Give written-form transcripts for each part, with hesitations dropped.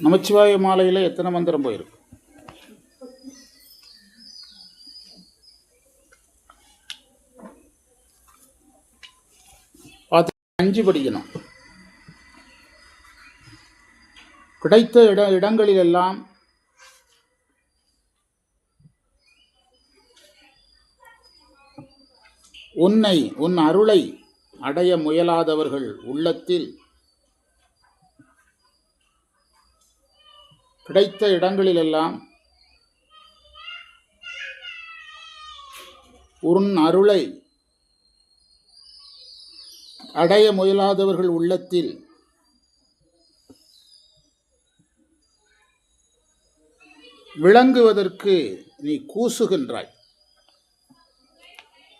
நமச்சிவாய மாலையில் எத்தனை மந்திரம் போயிருக்கு? பார்த்து 5 படிக்கணும். கிடைத்த இடங்களிலெல்லாம் உன் அருளை அடைய முயலாதவர்கள் உள்ளத்தில் கிடைத்த இடங்களிலெல்லாம் உன் அருளை அடைய முயலாதவர்கள் உள்ளத்தில் விளங்குவதற்கு நீ கூசுகின்றாய்.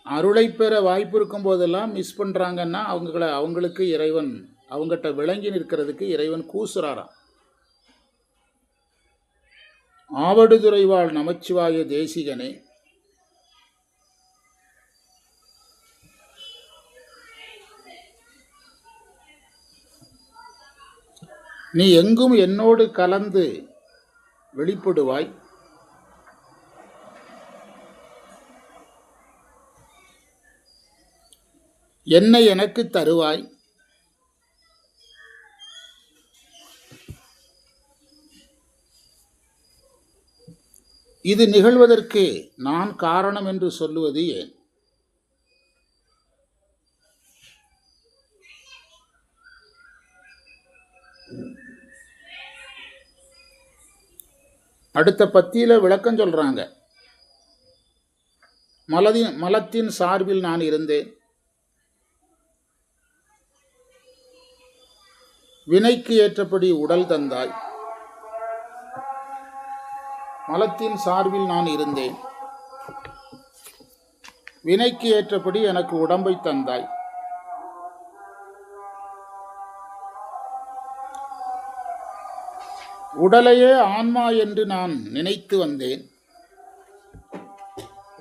அருளை பெற வாய்ப்பு இருக்கும் போதெல்லாம் மிஸ் பண்ணுறாங்கன்னா அவங்களுக்கு இறைவன் அவங்ககிட்ட விளங்கி நிற்கிறதுக்கு இறைவன் கூசுறாராம். ஆவடுதுறை வாழ் நமச்சிவாய தேசிகனே, நீ எங்கும் என்னோடு கலந்து வெளிப்படுவாய். என்னை எனக்கு தருவாய். இது நிகழ்வதற்கு நான் காரணம் என்று சொல்லுவது ஏன்? அடுத்த பத்தியில விளக்கம் சொல்றாங்க. மலத்தின் சார்பில் நான் இருந்தேன். வினைக்கு ஏற்றபடி உடல் தந்தாய். மலத்தின் சார்பில் நான் இருந்தேன். வினைக்கு ஏற்றபடி எனக்கு உடம்பை தந்தாய். உடலையே ஆன்மா என்று நான் நினைத்து வந்தேன்.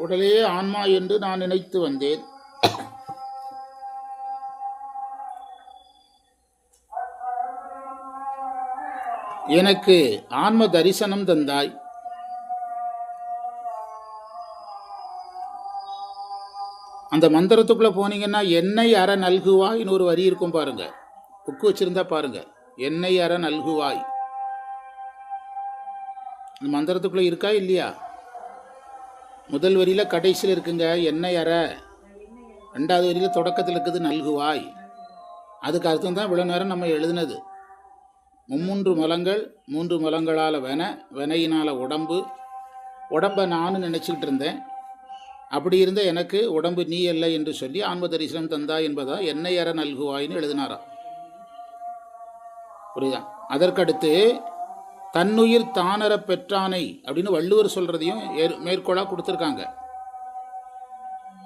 உடலையே ஆன்மா என்று நான் நினைத்து வந்தேன். எனக்கு ஆன்ம தரிசனம் தந்தாய். அந்த மந்திரத்துக்குள்ள போனீங்கன்னா என்னை அற நல்குவாய்னு ஒரு வரி இருக்கும் பாருங்க. புக்கு வச்சிருந்தா பாருங்க. என்னை அற நல்குவாய் இந்த மந்திரத்துக்குள்ள இருக்கா இல்லையா? முதல் வரியில கடைசியில் இருக்குங்க என்னை அற. 2வது வரியில தொடக்கத்தில் இருக்குது நல்குவாய். அதுக்கு அர்த்தம் தான் இவ்வளவு நேரம் நம்ம எழுதுனது. 3 மலங்கள், 3 மலங்களால் வினையினால உடம்பை நானும் நினச்சிக்கிட்டு இருந்தேன். அப்படி இருந்த எனக்கு உடம்பு நீ அல்ல என்று சொல்லி ஆன்ம தரிசனம் தந்தா என்பதா என்னை அற நல்குவாயின்னு எழுதினாராம். புரியுதா? அதற்கடுத்து தன்னுயிர் தானற பெற்றானை அப்படின்னு வள்ளுவர் சொல்றதையும் மேற்கோளாக கொடுத்துருக்காங்க.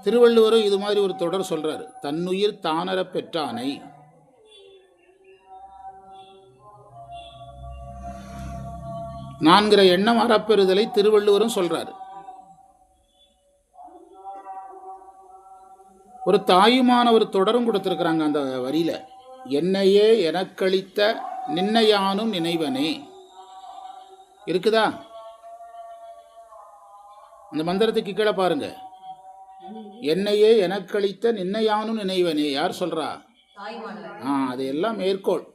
திருவள்ளுவரும் இது மாதிரி ஒரு தொடர் சொல்றாரு. தன்னுயிர் தானற பெற்றானை. நான்கிற எண்ணம் அறப்பெறுதலை திருவள்ளுவரும் சொல்றாரு. ஒரு தாயுமான ஒரு தொடரும் கொடுத்திருக்கிறாங்க அந்த வரியில. என்னையே எனக்களித்த நின்னையானும் நினைவனே இருக்குதா? அந்த மந்திரத்துக்கு கீழே பாருங்க. என்னையே எனக்களித்த நின்னையானும் நினைவனே யார் சொல்றா? அதையெல்லாம் மேற்கோள்.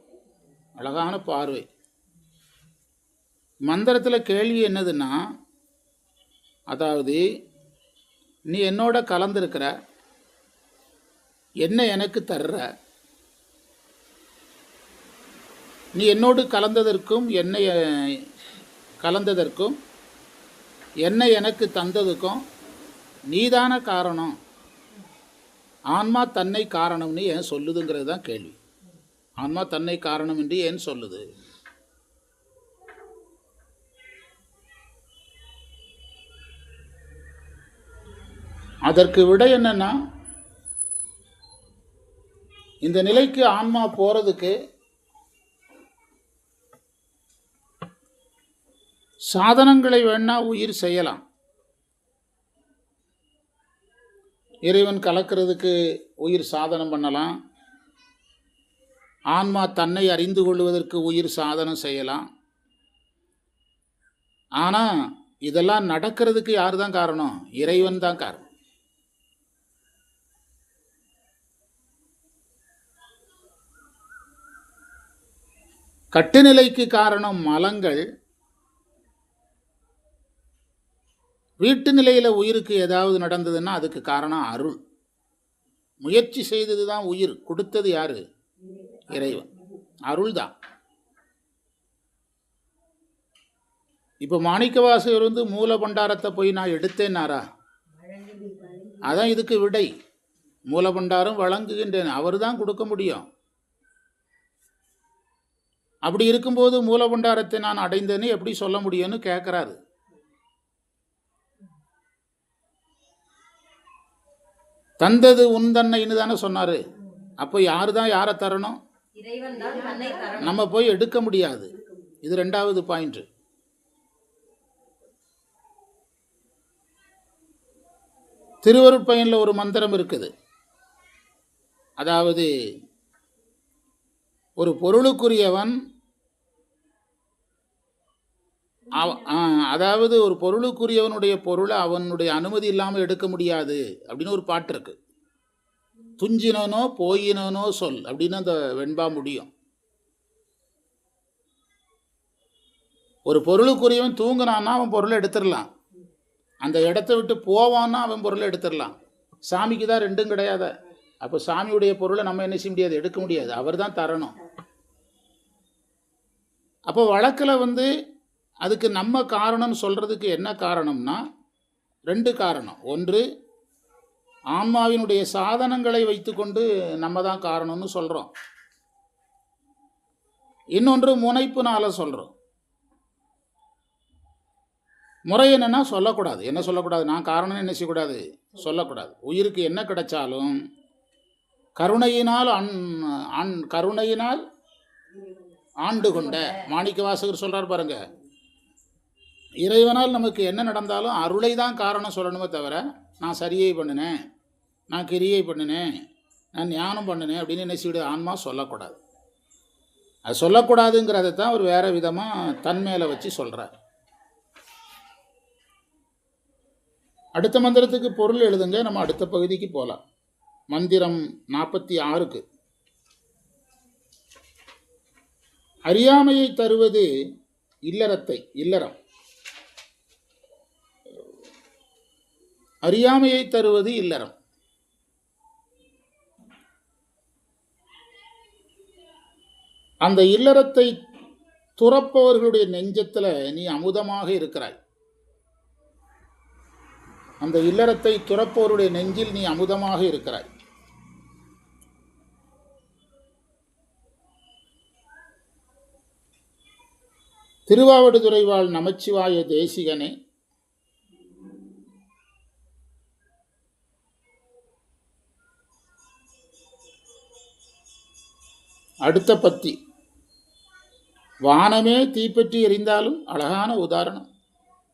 அழகான பார்வை. மந்திரத்தில் கேள்வி என்னதுன்னா, அதாவது நீ என்னோட கலந்துருக்கிற, என்ன எனக்கு தர்ற, நீ என்னோடு கலந்ததற்கும் என்னை எனக்கு தந்ததுக்கும் நீதான காரணம். ஆன்மா தன்னை காரணம்னு ஏன் சொல்லுதுங்கிறது தான் கேள்வி. ஆன்மா தன்னை காரணம் என்று ஏன் சொல்லுது? அதற்கு விடை என்னன்னா, இந்த நிலைக்கு ஆன்மா போறதுக்கு சாதனங்களை வேணா உயிர் செய்யலாம். இறைவன் கலக்கிறதுக்கு உயிர் சாதனம் பண்ணலாம். ஆன்மா தன்னை அறிந்து கொள்வதற்கு உயிர் சாதனம் செய்யலாம். ஆனால் இதெல்லாம் நடக்கிறதுக்கு யார் தான் காரணம்? இறைவன் தான் காரணம். கட்டுநிலைக்கு காரணம் மலங்கள். வீட்டு நிலையில் உயிருக்கு ஏதாவது நடந்ததுன்னா அதுக்கு காரணம் அருள். முயற்சி செய்தது தான் உயிர், கொடுத்தது யாரு? இறைவன். அருள் தான். இப்போ மாணிக்கவாசகர் மூல பண்டாரத்தை போய் நான் எடுத்தேன்னாரா? அதான் இதுக்கு விடை. மூல பண்டாரம் வழங்குகின்றேன், அவர் தான் கொடுக்க முடியும். அப்படி இருக்கும்போது மூல பண்டாரத்தை நான் அடைந்தேன்னு எப்படி சொல்ல முடியும்னு கேட்குறாரு. தந்தது உன் தன்னைன்னு தானே சொன்னார். அப்போ யார் தான் யாரை தரணும்? நம்ம போய் எடுக்க முடியாது. இது 2வது பாயிண்ட். திருவருட்பயனில் ஒரு மந்திரம் இருக்குது. அதாவது ஒரு பொருளுக்குரியவன், அதாவது ஒரு பொருளுக்குரியவனுடைய பொருளை அவனுடைய அனுமதி இல்லாமல் எடுக்க முடியாது அப்படின்னு ஒரு பாட்டு இருக்கு. துஞ்சினனோ போயினனோ சொல் அப்படின்னு அந்த வெண்பா முடியும். ஒரு பொருளுக்குரியவன் தூங்கினான்னா அவன் பொருளை எடுத்துடலாம், அந்த இடத்த விட்டு போவான்னா அவன் பொருளை எடுத்துடலாம். சாமிக்கு தான் 2ம் கிடையாத. அப்போ சாமியுடைய பொருளை நம்ம என்ன செய்ய முடியாது? எடுக்க முடியாது, அவர் தான் தரணும். அப்போ வழக்கில் அதுக்கு நம்ம காரணம் சொல்கிறதுக்கு என்ன காரணம்னா 2 காரணம். ஒன்று, ஆன்மாவினுடைய சாதனங்களை வைத்துக்கொண்டு நம்ம தான் காரணம்னு சொல்கிறோம். இன்னொன்று, முனைப்புனால சொல்கிறோம். முறை என்னென்னா சொல்லக்கூடாது. என்ன சொல்லக்கூடாது? நான் காரணம் என்ன செய்யக்கூடாது? சொல்லக்கூடாது. உயிருக்கு என்ன கிடைச்சாலும் கருணையினால் கருணையினால் ஆண்டு கொண்ட மாணிக்கவாசகர் சொல்கிறார் பாருங்க. இறைவனால் நமக்கு என்ன நடந்தாலும் அருளை தான் காரணம் சொல்லணுமே தவிர நான் சரியை பண்ணினேன், நான் கிரியை பண்ணினேன், நான் ஞானம் பண்ணினேன் அப்படின்னு என்ன செய்யுது? ஆன்மா சொல்லக்கூடாது. அது சொல்லக்கூடாதுங்கிறத தான் ஒரு வேறு விதமாக தன்மையில வச்சு சொல்கிறார். அடுத்த மந்திரத்துக்கு பொருள் எழுதுங்க. நம்ம அடுத்த பகுதிக்கு போகலாம். மந்திரம் 46க்கு. அறியாமையை தருவது இல்லறம். அறியாமையை தருவது இல்லறம். அந்த இல்லறத்தை துறப்பவர்களுடைய நெஞ்சத்தில் நீ அமுதமாக இருக்கிறாய். அந்த இல்லறத்தை துறப்பவருடைய நெஞ்சில் நீ அமுதமாக இருக்கிறாய். திருவாவடுதுறை வாழ் நமச்சிவாய தேசிகனே, அடுத்த பத்தி. வானமே தீப்பற்றி எரிந்தாலும், அழகான உதாரணம்.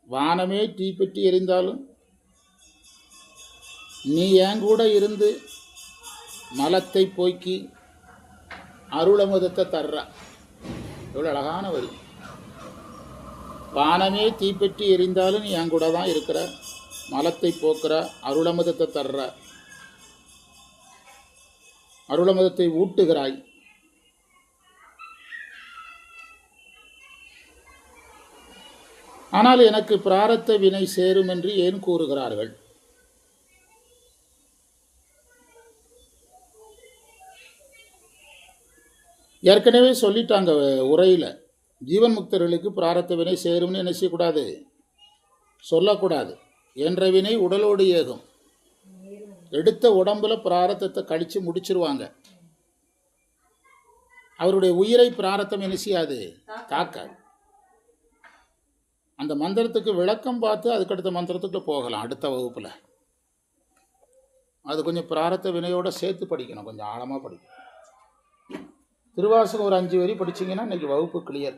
வானமே தீப்பற்றி எரிந்தாலும் நீ என் கூட இருந்து மலத்தை போக்கி அருளமுதத்தை தர்றா. எவ்வளோ அழகான வரி. வானமே தீப்பற்றி எரிந்தாலும் நீ என் கூட தான் இருக்கிற, மலத்தை போக்குற, அருளமுதத்தை தர்ற, அருளமுதத்தை ஊட்டுகிறாய். ஆனால் எனக்கு பிராரத்த வினை சேரும் என்று ஏன் கூறுகிறார்கள்? ஏற்கனவே சொல்லிட்டாங்க உரையில். ஜீவன் முக்தர்களுக்கு பிராரத்த வினை சேரும்னு என்ன செய்யக்கூடாது? சொல்லக்கூடாது. என்ற வினை உடலோடு ஏகும். எடுத்த உடம்புல பிராரத்தத்தை கழித்து முடிச்சிருவாங்க. அவருடைய உயிரை பிராரத்தம் என்ன செய்யாது? தாக்காது. அந்த மந்திரத்துக்கு விளக்கம் பார்த்து அதுக்கடுத்த மந்திரத்துக்கு போகலாம் அடுத்த வகுப்பில். அது கொஞ்சம் பிராரத்த வினையோடு சேர்த்து படிக்கணும், கொஞ்சம் ஆழமாக படிக்கணும். திருவாசகம் ஒரு 5 வரி படிச்சிங்கன்னா இன்றைக்கி வகுப்பு கிளியர்.